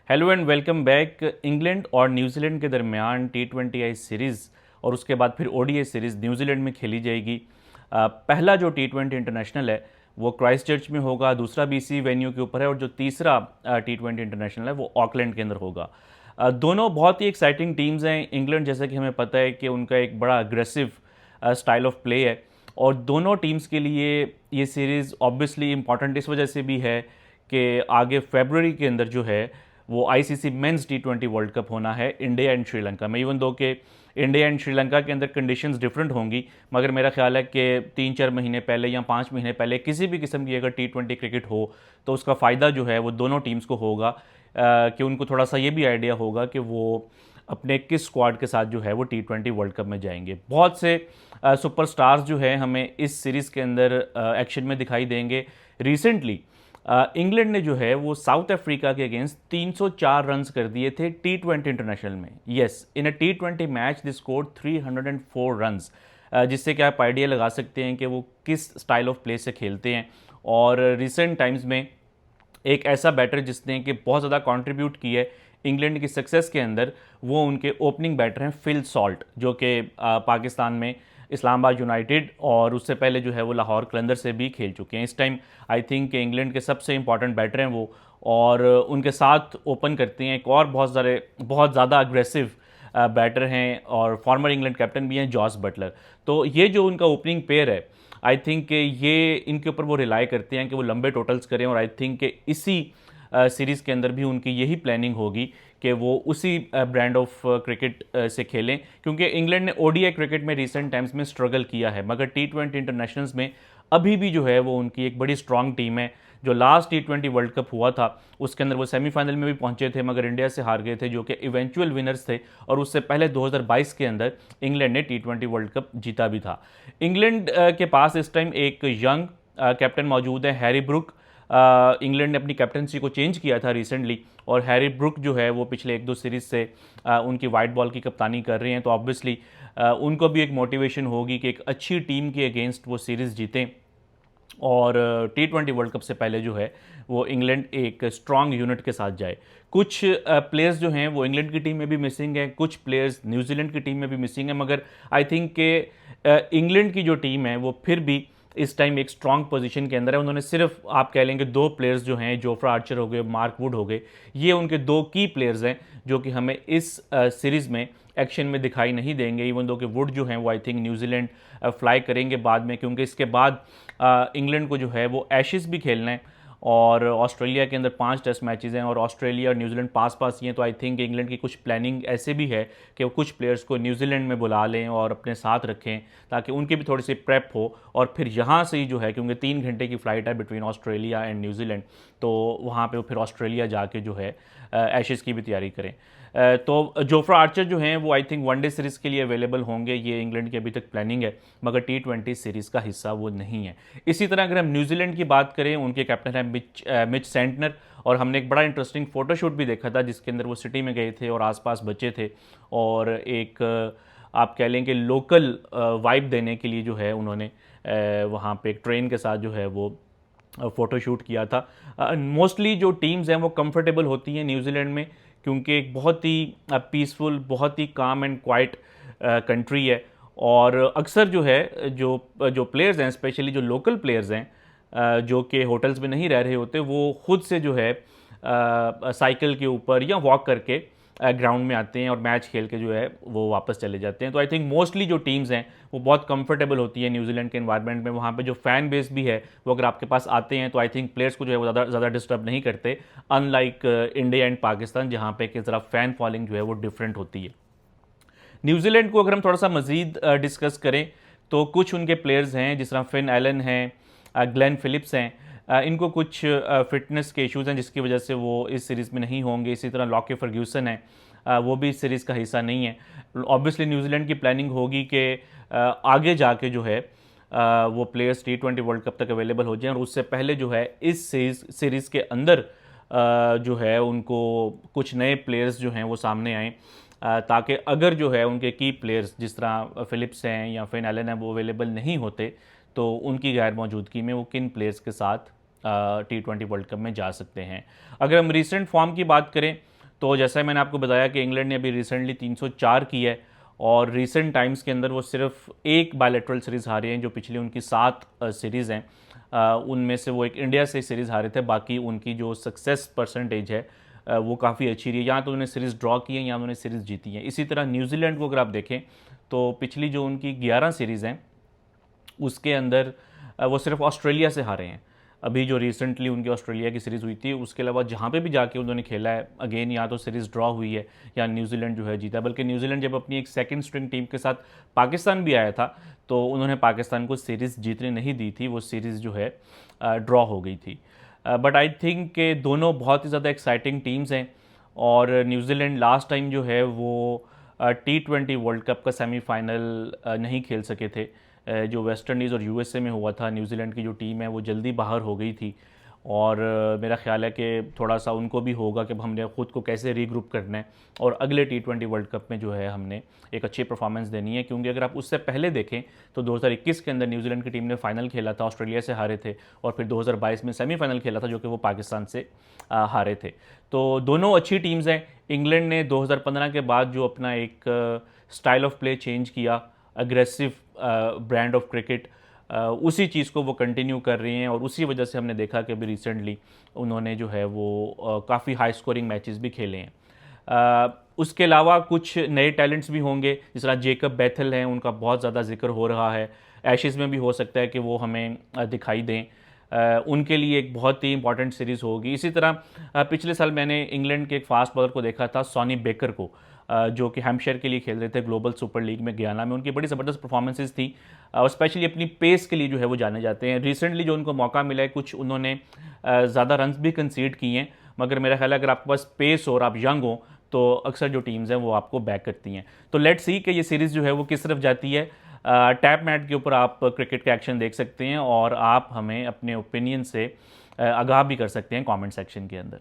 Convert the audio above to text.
Hello and welcome back. England और New Zealand के दरमियान T20I सीरीज़ और उसके बाद फिर ODI सीरीज़ न्यूजीलैंड में खेली जाएगी। पहला जो T20 इंटरनेशनल है वो क्राइस्ट चर्च में होगा, दूसरा भी इसी वेन्यू के ऊपर है और जो तीसरा T20 इंटरनेशनल है वो ऑकलैंड के अंदर होगा। दोनों बहुत ही एक्साइटिंग टीम्स हैं। इंग्लैंड जैसा कि हमें पता है कि उनका एक बड़ा अग्रेसिव स्टाइल ऑफ प्ले है और दोनों टीम्स के लिए ये सीरीज़ ऑब्वियसली इंपॉर्टेंट इस वजह से भी है कि आगे फरवरी के अंदर जो है वो ICC mains T20 world cup होना है इंडिया एंड श्रीलंका में। इवन दो कि इंडिया एंड श्रीलंका के अंदर कंडीशंस डिफरेंट होंगी, मगर मेरा ख्याल है कि 3-4 महीने पहले या 5 महीने पहले किसी भी किस्म की अगर T20 क्रिकेट हो तो उसका फ़ायदा जो है वो दोनों टीम्स को होगा, कि उनको थोड़ा सा ये भी आइडिया होगा कि वो अपने किस स्क्वाड के साथ जो है वो T20 वर्ल्ड कप में जाएंगे। बहुत से सुपरस्टार्स जो है हमें इस सीरीज़ के अंदर एक्शन में दिखाई देंगे। रिसेंटली इंग्लैंड ने जो है वो साउथ अफ्रीका के अगेंस्ट 304 रन्स कर दिए थे T20 इंटरनेशनल में। Yes, in a T20 match they scored 304 runs, जिससे कि आप आइडिया लगा सकते हैं कि वो किस स्टाइल ऑफ प्ले से खेलते हैं। और रिसेंट टाइम्स में एक ऐसा बैटर जिसने कि बहुत ज़्यादा कंट्रीब्यूट किया है इंग्लैंड की सक्सेस के अंदर, वो उनके ओपनिंग बैटर हैं फिल सॉल्ट, जो कि पाकिस्तान में इस्लामाबाद यूनाइटेड और उससे पहले जो है वो लाहौर कलंदर से भी खेल चुके हैं। इस टाइम आई थिंक कि इंग्लैंड के सबसे इंपॉर्टेंट बैटर हैं वो, और उनके साथ ओपन करते हैं एक और बहुत ज़्यादा अग्रेसिव बैटर हैं और फॉर्मर इंग्लैंड कैप्टन भी हैं जॉस बटलर। तो ये जो उनका ओपनिंग पेयर है, आई थिंक कि ये इनके ऊपर वो रिलाई करते हैं कि वो लंबे टोटल्स करें, और आई थिंक कि इसी सीरीज़ के अंदर भी उनकी यही प्लानिंग होगी कि वो उसी ब्रांड ऑफ क्रिकेट से खेलें, क्योंकि इंग्लैंड ने ODI क्रिकेट में रिसेंट टाइम्स में स्ट्रगल किया है, मगर T20 इंटरनेशनल्स में अभी भी जो है वो उनकी एक बड़ी स्ट्रांग टीम है। जो लास्ट T20 वर्ल्ड कप हुआ था उसके अंदर वो सेमीफाइनल में भी पहुंचे थे, मगर इंडिया से हार गए थे, जो कि इवेंचुअल विनर्स थे, और उससे पहले 2022 के अंदर इंग्लैंड ने T20 वर्ल्ड कप जीता भी था। इंग्लैंड के पास इस टाइम एक यंग कैप्टन मौजूद है, हैरी ब्रुक। इंग्लैंड ने अपनी कैप्टनसी को चेंज किया था रिसेंटली, और हैरी ब्रुक जो है वो पिछले 1-2 सीरीज़ से उनकी वाइट बॉल की कप्तानी कर रहे हैं। तो ऑब्वियसली उनको भी एक मोटिवेशन होगी कि एक अच्छी टीम के अगेंस्ट वो सीरीज़ जीतें, और T20 वर्ल्ड कप से पहले जो है वो इंग्लैंड एक स्ट्रांग यूनिट के साथ जाए। कुछ प्लेयर्स जो हैं वो इंग्लैंड की टीम में भी मिसिंग है, कुछ प्लेयर्स न्यूजीलैंड की टीम में भी मिसिंग है, मगर आई थिंक के इंग्लैंड की जो टीम है वो फिर भी इस टाइम एक स्ट्रांग पोजीशन के अंदर है। उन्होंने सिर्फ आप कह लेंगे 2 प्लेयर्स जो हैं, जोफ्रा आर्चर हो गए, मार्क वुड हो गए, ये उनके 2 की प्लेयर्स हैं जो कि हमें इस सीरीज़ में एक्शन में दिखाई नहीं देंगे। इवन दो कि वुड जो हैं वो आई थिंक न्यूजीलैंड फ्लाई करेंगे बाद में, क्योंकि इसके बाद इंग्लैंड को जो है वो एशेज़ भी खेलना है, और ऑस्ट्रेलिया के अंदर 5 टेस्ट मैचेस हैं और ऑस्ट्रेलिया और न्यूजीलैंड पास पास ही हैं। तो आई थिंक इंग्लैंड की कुछ प्लानिंग ऐसे भी है कि वो कुछ प्लेयर्स को न्यूजीलैंड में बुला लें और अपने साथ रखें, ताकि उनकी भी थोड़ी सी प्रेप हो, और फिर यहाँ से ही जो है, क्योंकि 3 घंटे की फ़्लाइट है बिटवीन ऑस्ट्रेलिया एंड न्यूजीलैंड, तो वहाँ पर वो फिर ऑस्ट्रेलिया जाके जो है एशेज़ की भी तैयारी करें। तो जोफ्रा आर्चर जो हैं वो आई थिंक वनडे सीरीज़ के लिए अवेलेबल होंगे, ये इंग्लैंड की अभी तक प्लानिंग है, मगर T20 सीरीज़ का हिस्सा वो नहीं है। इसी तरह अगर हम न्यूजीलैंड की बात करें, उनके कैप्टन है मिच सेंटनर, और हमने एक बड़ा इंटरेस्टिंग फ़ोटोशूट भी देखा था जिसके अंदर वो सिटी में गए थे और आसपास बचे थे, और एक आप कह लें कि लोकल वाइब देने के लिए जो है उन्होंने वहाँ पे एक ट्रेन के साथ जो है वो फ़ोटोशूट किया था। मोस्टली जो टीम्स हैं वो कंफर्टेबल होती हैं न्यूजीलैंड में, क्योंकि एक बहुत ही पीसफुल, बहुत ही काम एंड क्वाइट कंट्री है, और अक्सर जो है जो जो प्लेयर्स हैं, स्पेशली जो लोकल प्लेयर्स हैं जो कि होटल्स में नहीं रह रहे होते, वो खुद से जो है साइकिल के ऊपर या वॉक करके ग्राउंड में आते हैं और मैच खेल के जो है वो वापस चले जाते हैं। तो आई थिंक मोस्टली जो टीम्स हैं वो बहुत कंफर्टेबल होती है न्यूजीलैंड के एनवायरनमेंट में। वहाँ पे जो फ़ैन बेस भी है वो अगर आपके पास आते हैं तो आई थिंक प्लेयर्स को जो है वो ज़्यादा डिस्टर्ब नहीं करते, अनलाइक इंडिया एंड पाकिस्तान जहाँ पे कि ज़रा फ़ैन फॉलोइंग जो है वो डिफरेंट होती है। न्यूजीलैंड को अगर हम थोड़ा सा मज़ीद डिस्कस करें तो कुछ उनके प्लेयर्स हैं, जिस तरह फिन एलन हैं, ग्लेन फिलिप्स हैं, इनको कुछ फिटनेस के इश्यूज़ हैं जिसकी वजह से वो इस सीरीज़ में नहीं होंगे। इसी तरह लॉकी फर्ग्यूसन है, वो भी इस सीरीज़ का हिस्सा नहीं है। ऑब्वियसली न्यूजीलैंड की प्लानिंग होगी कि आगे जाके जो है वो प्लेयर्स T20 वर्ल्ड कप तक अवेलेबल हो जाएं, और उससे पहले जो है इस सीरीज़ के अंदर जो है उनको कुछ नए प्लेयर्स जो हैं वो सामने आएँ, ताकि अगर जो है उनके की प्लेयर्स जिस तरह फिलिप्स हैं या फिन एलन हैं वो अवेलेबल नहीं होते, तो उनकी गैर मौजूदगी में वो किन प्लेयर्स के साथ T20 वर्ल्ड कप में जा सकते हैं। अगर हम रिसेंट फॉर्म की बात करें तो जैसा मैंने आपको बताया कि इंग्लैंड ने अभी रिसेंटली 304 की है, और रिसेंट टाइम्स के अंदर वो सिर्फ एक बायलैटरल सीरीज़ हारे हैं, जो पिछली उनकी 7 सीरीज़ हैं उनमें से वो एक इंडिया से सीरीज़ हारे थे। बाकी उनकी जो सक्सेस परसेंटेज है वो काफ़ी अच्छी रही है। यहाँ तो उन्होंने सीरीज़ ड्रॉ की है, यहाँ उन्होंने सीरीज़ जीती है। इसी तरह न्यूजीलैंड को अगर आप देखें तो पिछली जो उनकी 11 सीरीज़ हैं उसके अंदर वो सिर्फ ऑस्ट्रेलिया से हारे हैं। अभी जो रिसेंटली उनकी ऑस्ट्रेलिया की सीरीज़ हुई थी, उसके अलावा जहाँ पे भी जाके उन्होंने खेला है, अगेन या तो सीरीज़ ड्रॉ हुई है या न्यूजीलैंड जो है जीता। बल्कि न्यूजीलैंड जब अपनी एक सेकंड स्ट्रिंग टीम के साथ पाकिस्तान भी आया था तो उन्होंने पाकिस्तान को सीरीज़ जीतने नहीं दी थी, वो सीरीज़ जो है ड्रॉ हो गई थी। बट आई थिंक के दोनों बहुत ही ज़्यादा एक्साइटिंग टीम्स हैं, और न्यूजीलैंड लास्ट टाइम जो है वो T20 वर्ल्ड कप का सेमीफाइनल नहीं खेल सके थे। जो वेस्ट इंडीज़ और यूएसए में हुआ था, न्यूजीलैंड की जो टीम है वो जल्दी बाहर हो गई थी, और मेरा ख्याल है कि थोड़ा सा उनको भी होगा कि हमने ख़ुद को कैसे रीग्रुप करना है और अगले T20 वर्ल्ड कप में जो है हमने एक अच्छी परफॉर्मेंस देनी है। क्योंकि अगर आप उससे पहले देखें तो 2021 के अंदर न्यूजीलैंड की टीम ने फाइनल खेला था, ऑस्ट्रेलिया से हारे थे, और फिर 2022 में सेमीफाइनल खेला था जो कि वो पाकिस्तान से हारे थे। तो दोनों अच्छी टीम्स हैं। इंग्लैंड ने 2015 के बाद जो अपना एक स्टाइल ऑफ प्ले चेंज किया, अग्रेसिव ब्रांड ऑफ क्रिकेट, उसी चीज़ को वो कंटिन्यू कर रही हैं, और उसी वजह से हमने देखा कि अभी रिसेंटली उन्होंने जो है वो काफ़ी हाई स्कोरिंग मैचेस भी खेले हैं। उसके अलावा कुछ नए टैलेंट्स भी होंगे, जिस तरह जेकब बैथल हैं, उनका बहुत ज़्यादा जिक्र हो रहा है। एशेज़ में भी हो सकता है कि वो हमें दिखाई दें। उनके लिए एक बहुत ही इंपॉर्टेंट सीरीज़ होगी। इसी तरह पिछले साल मैंने इंग्लैंड के एक फास्ट बॉलर को देखा था, सॉनी बेकर को, जो कि हैम्पशायर के लिए खेल रहे थे ग्लोबल सुपर लीग में गयाना में। उनकी बड़ी ज़बरदस्त परफॉर्मेंसेस थी, और स्पेशली अपनी पेस के लिए जो है वो जाने जाते हैं। रिसेंटली जो उनको मौका मिला है, कुछ उन्होंने ज़्यादा रन्स भी कंसीड किए हैं, मगर मेरा ख्याल है अगर आपके पास पेस हो और आप यंग हो तो अक्सर जो टीम्स हैं वो आपको बैक करती हैं। तो लेट्स सी कि ये सीरीज़ जो है वो किस तरफ जाती है। टैप मैट के ऊपर आप क्रिकेट के एक्शन देख सकते हैं, और आप हमें अपने ओपिनियन से आगाह भी कर सकते हैं कमेंट सेक्शन के अंदर।